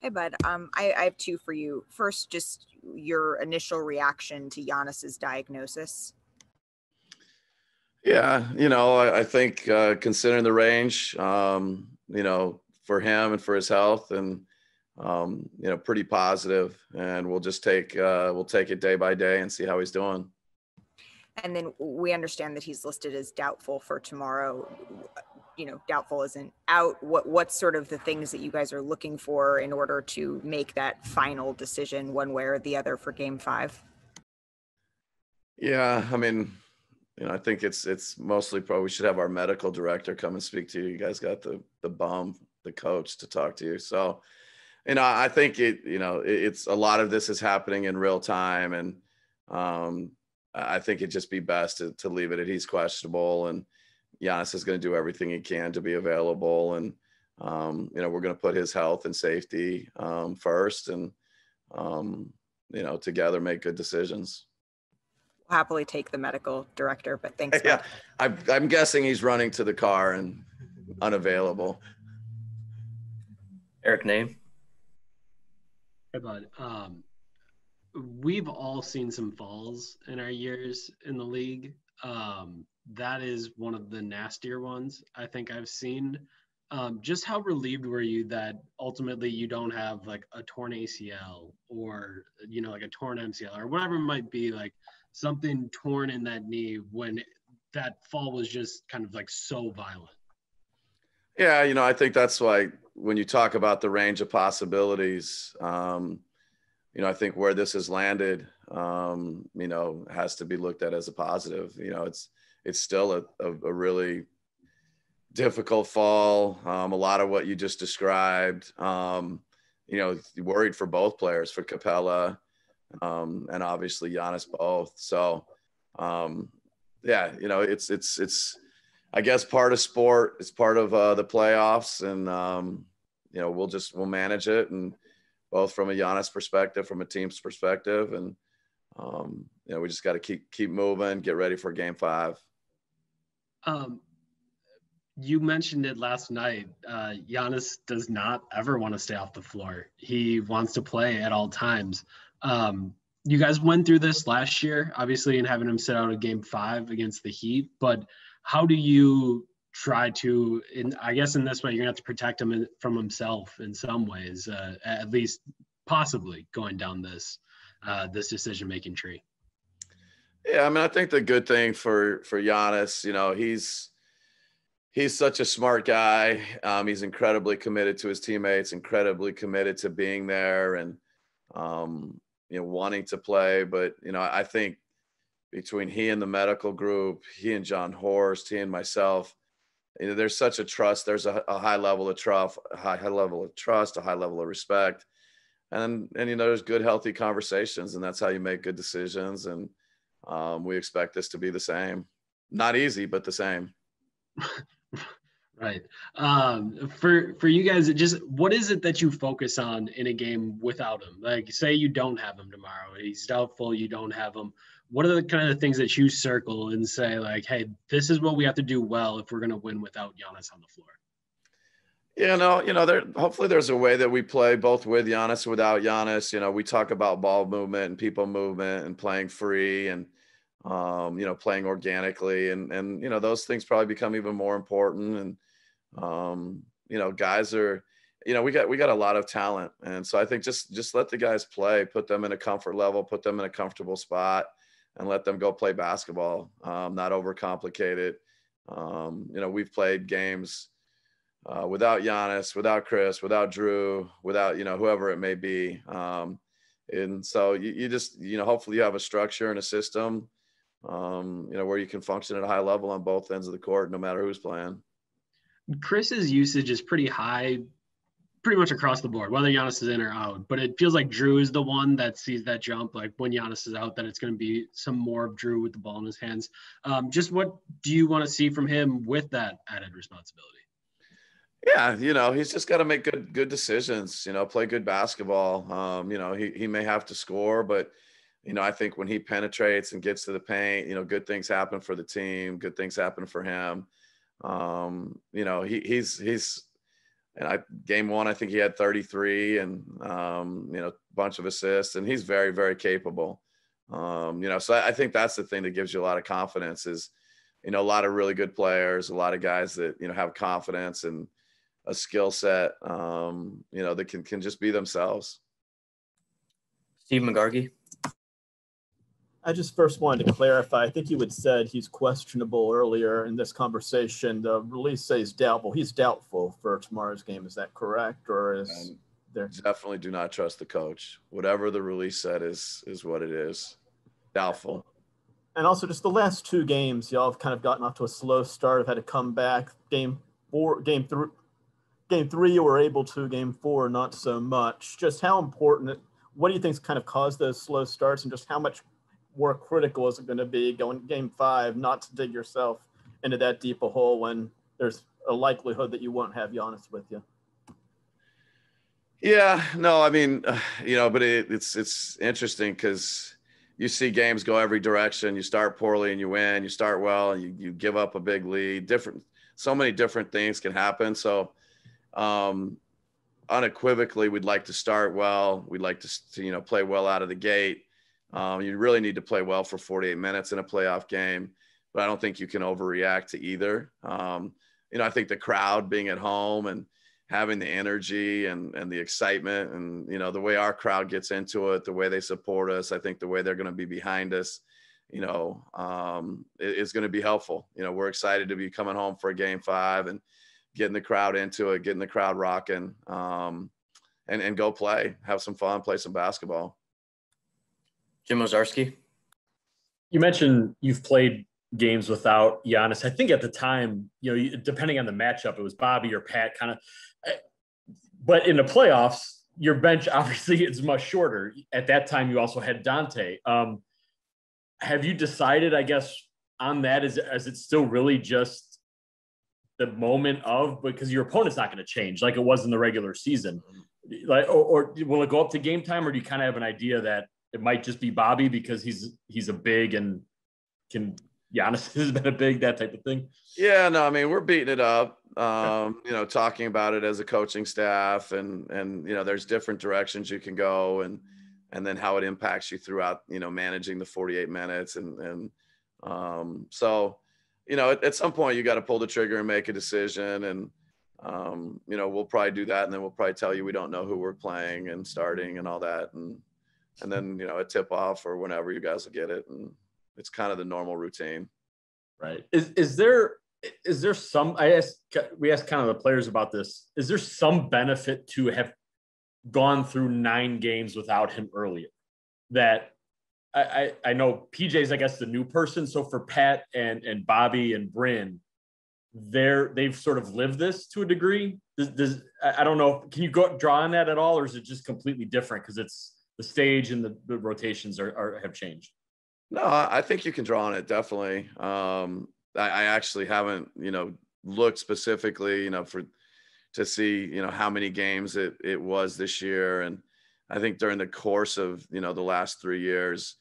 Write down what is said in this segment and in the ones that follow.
Hey, bud. I have two for you. First, just your initial reaction to Giannis's diagnosis. Yeah, I think considering the range, for him and for his health, and pretty positive, and we'll take it day by day and see how he's doing. And then we understand that he's listed as doubtful for tomorrow. Doubtful isn't out. What's sort of the things that you guys are looking for in order to make that final decision one way or the other for Game 5? Yeah, I mean, I think it's mostly probably we should have our medical director come and speak to you. You guys got the coach to talk to you. So, I think it's a lot of this is happening in real time, and I think it'd just be best to leave it at he's questionable, and Giannis is going to do everything he can to be available, and we're going to put his health and safety first, and together make good decisions. Happily take the medical director, but thanks. Yeah, I'm guessing he's running to the car and unavailable. Eric, name. Hey, bud. We've all seen some falls in our years in the league. That is one of the nastier ones I think I've seen. Just how relieved were you that ultimately you don't have like a torn ACL or, like a torn MCL or whatever it might be, like something torn in that knee when that fall was just kind of like so violent? Yeah, I think that's why when you talk about the range of possibilities, I think where this has landed, has to be looked at as a positive. It's still a really difficult fall. A lot of what you just described, worried for both players, for Capella, and obviously Giannis both. So, yeah, it's I guess part of sport. It's part of the playoffs, and we'll manage it, and both from a Giannis perspective, from a team's perspective, and we just got to keep moving, get ready for Game 5. You mentioned it last night. Giannis does not ever want to stay off the floor. He wants to play at all times. You guys went through this last year, obviously, in having him sit out of Game 5 against the Heat. But how do you try to, I guess in this way, you're going to have to protect him from himself in some ways, at least possibly going down this decision-making tree? Yeah, I mean, I think the good thing for Giannis, he's such a smart guy. He's incredibly committed to his teammates, incredibly committed to being there, and wanting to play. But I think between he and the medical group, he and John Horst, he and myself, there's such a trust. There's a high level of trust, a high level of respect, and there's good, healthy conversations, and that's how you make good decisions. And we expect this to be the same. Not easy, but the same. Right. For you guys, just what is it that you focus on in a game without him? Like, say you don't have him tomorrow, he's doubtful, you don't have him. What are the kind of things that you circle and say, like, hey, this is what we have to do well if we're going to win without Giannis on the floor? Hopefully there's a way that we play both with Giannis and without Giannis. We talk about ball movement and people movement and playing free and, playing organically. And those things probably become even more important. And, guys are, we got a lot of talent. And so I think just let the guys play, put them in a comfort level, put them in a comfortable spot, and let them go play basketball, not overcomplicate it. We've played games without Giannis, without Chris, without Drew, without, whoever it may be. And so you just, hopefully you have a structure and a system, where you can function at a high level on both ends of the court, no matter who's playing. Chris's usage is pretty high, pretty much across the board, whether Giannis is in or out. But it feels like Drew is the one that sees that jump. Like when Giannis is out, that it's going to be some more of Drew with the ball in his hands. Just what do you want to see from him with that added responsibility? Yeah, he's just got to make good decisions, play good basketball. He may have to score, but, I think when he penetrates and gets to the paint, good things happen for the team, good things happen for him. He's And game one, I think he had 33 and, a bunch of assists, and he's very, very capable. So I think that's the thing that gives you a lot of confidence is, a lot of really good players, a lot of guys that, have confidence and a skill set, that can just be themselves. Steve McGargy. I just first wanted to clarify. I think you had said he's questionable earlier in this conversation. The release says doubtful. He's doubtful for tomorrow's game. Is that correct? Or is there? Definitely do not trust the coach. Whatever the release said is what it is. Doubtful. And also just the last two games, y'all have kind of gotten off to a slow start. Have had to come back. Game three, you were able to. Game four, not so much. Just how important, what do you think's kind of caused those slow starts, and just how much more critical is it going to be going game five, not to dig yourself into that deep a hole when there's a likelihood that you won't have Giannis with you? Yeah, no, I mean, but it's interesting because you see games go every direction. You start poorly and you win. You start well and you give up a big lead. So many different things can happen. So unequivocally, we'd like to start well. We'd like to play well out of the gate. You really need to play well for 48 minutes in a playoff game, but I don't think you can overreact to either. I think the crowd being at home and having the energy and the excitement and, the way our crowd gets into it, the way they support us, I think the way they're going to be behind us, is going to be helpful. We're excited to be coming home for a game five and getting the crowd into it, getting the crowd rocking, and go play, have some fun, play some basketball. Jim Ozarski. You mentioned you've played games without Giannis. I think at the time, depending on the matchup, it was Bobby or Pat kind of. But in the playoffs, your bench obviously is much shorter. At that time, you also had Dante. Have you decided, I guess, on that? Is it still really just the moment of, because your opponent's not going to change like it was in the regular season? Like, or will it go up to game time, or do you kind of have an idea that it might just be Bobby because he's a big and Giannis has been a big, that type of thing? Yeah, no, I mean, we're beating it up, talking about it as a coaching staff and, there's different directions you can go and then how it impacts you throughout, managing the 48 minutes. So, at some point you got to pull the trigger and make a decision. And, we'll probably do that. And then we'll probably tell you, we don't know who we're playing and starting and all that. And then, a tip off or whenever you guys will get it. And it's kind of the normal routine. Right. Is there some, we asked kind of the players about this. Is there some benefit to have gone through 9 games without him earlier? That I know PJ's, I guess, the new person. So for Pat and Bobby and Bryn, they've sort of lived this to a degree. I don't know. Can you draw on that at all? Or is it just completely different because it's the stage and the rotations have changed? No, I think you can draw on it. Definitely. I actually haven't, looked specifically, to see, how many games it was this year. And I think during the course of, the last 3 years,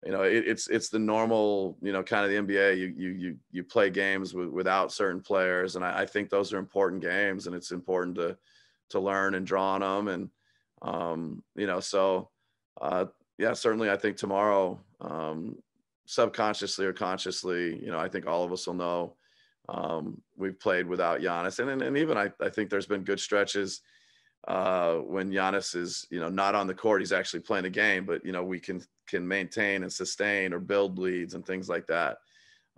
it's the normal, kind of the NBA, you play games without certain players. And I think those are important games, and it's important to learn and draw on them. And, yeah, certainly I think tomorrow, subconsciously or consciously, I think all of us will know we've played without Giannis. And even I think there's been good stretches when Giannis is, not on the court, he's actually playing the game, but, we can maintain and sustain or build leads and things like that.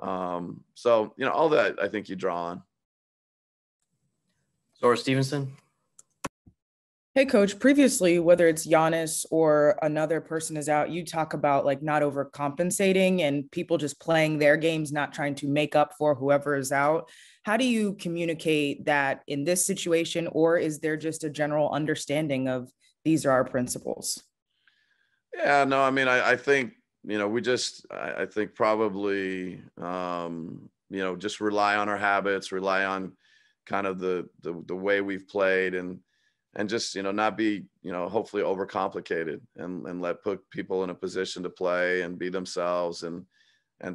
So, all that I think you draw on. Zora Stevenson. Hey, coach, previously, whether it's Giannis or another person is out, you talk about like not overcompensating and people just playing their games, not trying to make up for whoever is out. How do you communicate that in this situation, or is there just a general understanding of these are our principles? Yeah, no, I mean, I think, I think probably, just rely on our habits, rely on kind of the way we've played and just, not be, hopefully overcomplicated and put people in a position to play and be themselves and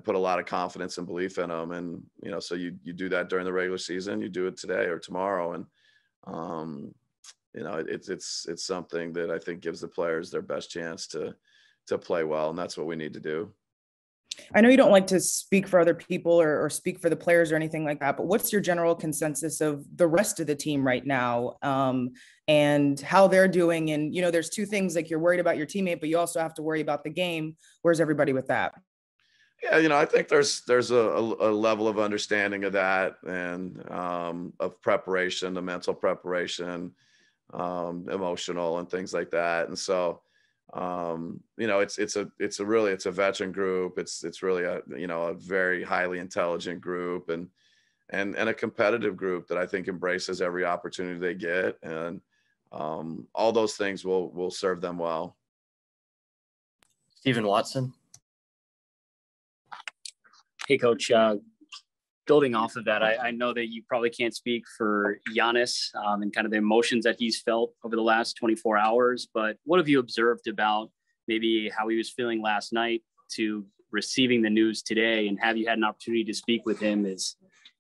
put a lot of confidence and belief in them. And, so you do that during the regular season, you do it today or tomorrow. And You know, it's something that I think gives the players their best chance to play well, and that's what we need to do. I know you don't like to speak for other people or speak for the players or anything like that, but what's your general consensus of the rest of the team right now, and how they're doing? And, you know, there's two things, like you're worried about your teammate, but you also have to worry about the game. Where's everybody with that? Yeah, you know, I think there's a level of understanding of that, and of preparation, the mental preparation, emotional and things like that. And so, you know, it's a veteran group. It's really a very highly intelligent group, and a competitive group that I think embraces every opportunity they get. And all those things will serve them well. Stephen Watson. Hey, Coach. Building off of that, I know that you probably can't speak for Giannis and kind of the emotions that he's felt over the last 24 hours, but what have you observed about maybe how he was feeling last night to receiving the news today? And have you had an opportunity to speak with him? Is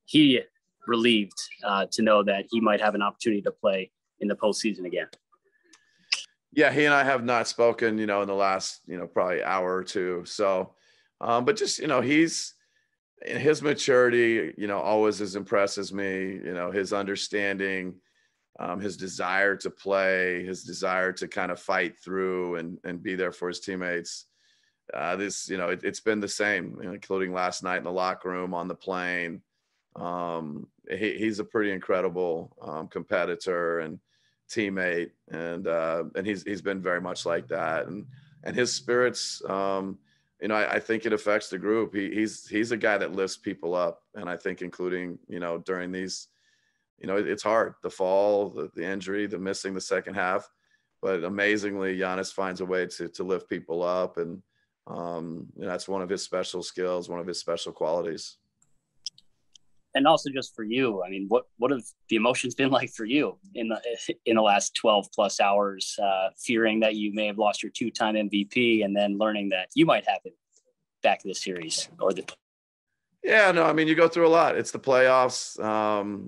he relieved to know that he might have an opportunity to play in the postseason again? Yeah, he and I have not spoken, you know, in the last, you know, probably hour or two. So, but just, you know, his maturity, you know, always as impresses me. You know, his understanding, his desire to play, his desire to kind of fight through and be there for his teammates. You know, it's been the same, you know, including last night in the locker room, on the plane. He's a pretty incredible competitor and teammate, and he's been very much like that. And his spirits, you know, I think it affects the group. He's a guy that lifts people up. And I think including, you know, during these, you know, it's hard, the fall, the injury, the missing the second half, but amazingly, Giannis finds a way to lift people up. And you know, that's one of his special skills, one of his special qualities. And also just for you, I mean, what have the emotions been like for you in the last 12 plus hours, fearing that you may have lost your 2-time MVP and then learning that you might have it back in the series or the. Yeah, no, I mean, you go through a lot. It's the playoffs.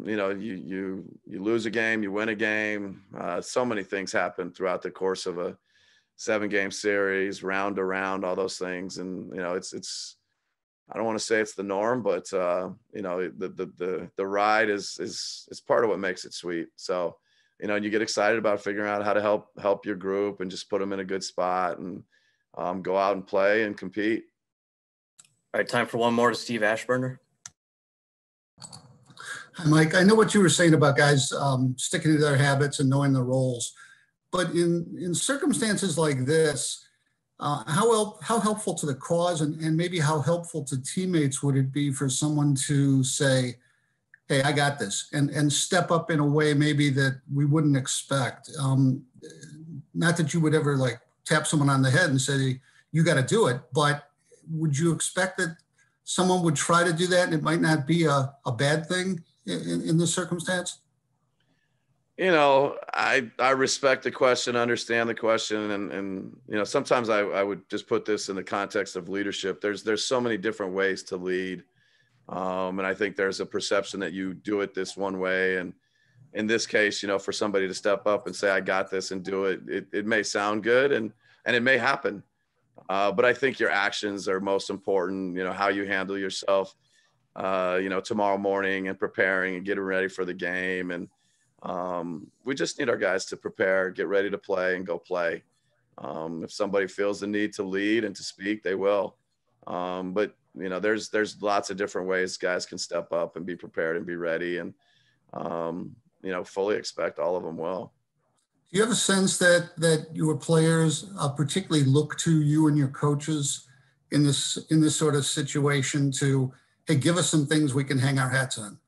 You know, you lose a game, you win a game. So many things happen throughout the course of a 7-game series, round to round, all those things. And, you know, it's, I don't want to say it's the norm, but you know, the ride is part of what makes it sweet. So, you know, and you get excited about figuring out how to help your group and just put them in a good spot and go out and play and compete. All right, time for one more to Steve Ashburner. Hi, Mike. I know what you were saying about guys sticking to their habits and knowing their roles, but in circumstances like this, how helpful to the cause and maybe how helpful to teammates would it be for someone to say, hey, I got this, and step up in a way maybe that we wouldn't expect? Not that you would ever like tap someone on the head and say, you got to do it, but would you expect that someone would try to do that and it might not be a bad thing in this circumstance? You know, I respect the question, understand the question. And you know, sometimes I would just put this in the context of leadership. There's so many different ways to lead. And I think there's a perception that you do it this one way. And in this case, you know, for somebody to step up and say, I got this and do it, it may sound good and it may happen. But I think your actions are most important, you know, how you handle yourself, you know, tomorrow morning and preparing and getting ready for the game. And we just need our guys to prepare, get ready to play and go play. If somebody feels the need to lead and to speak, they will. But you know, there's lots of different ways guys can step up and be prepared and be ready. And, you know, fully expect all of them will. Do you have a sense that your players particularly look to you and your coaches in this sort of situation to, hey, give us some things we can hang our hats on?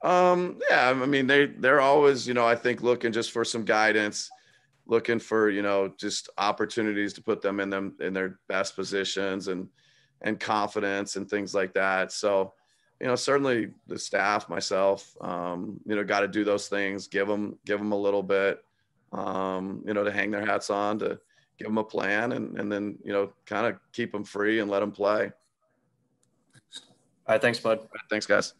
Yeah, I mean, they're always, you know, I think looking just for some guidance, looking for, you know, just opportunities to put them in their best positions and confidence and things like that. So, you know, certainly the staff, myself, you know, got to do those things, give them a little bit, you know, to hang their hats on, to give them a plan and then, you know, kind of keep them free and let them play. All right, thanks, bud. Thanks, guys.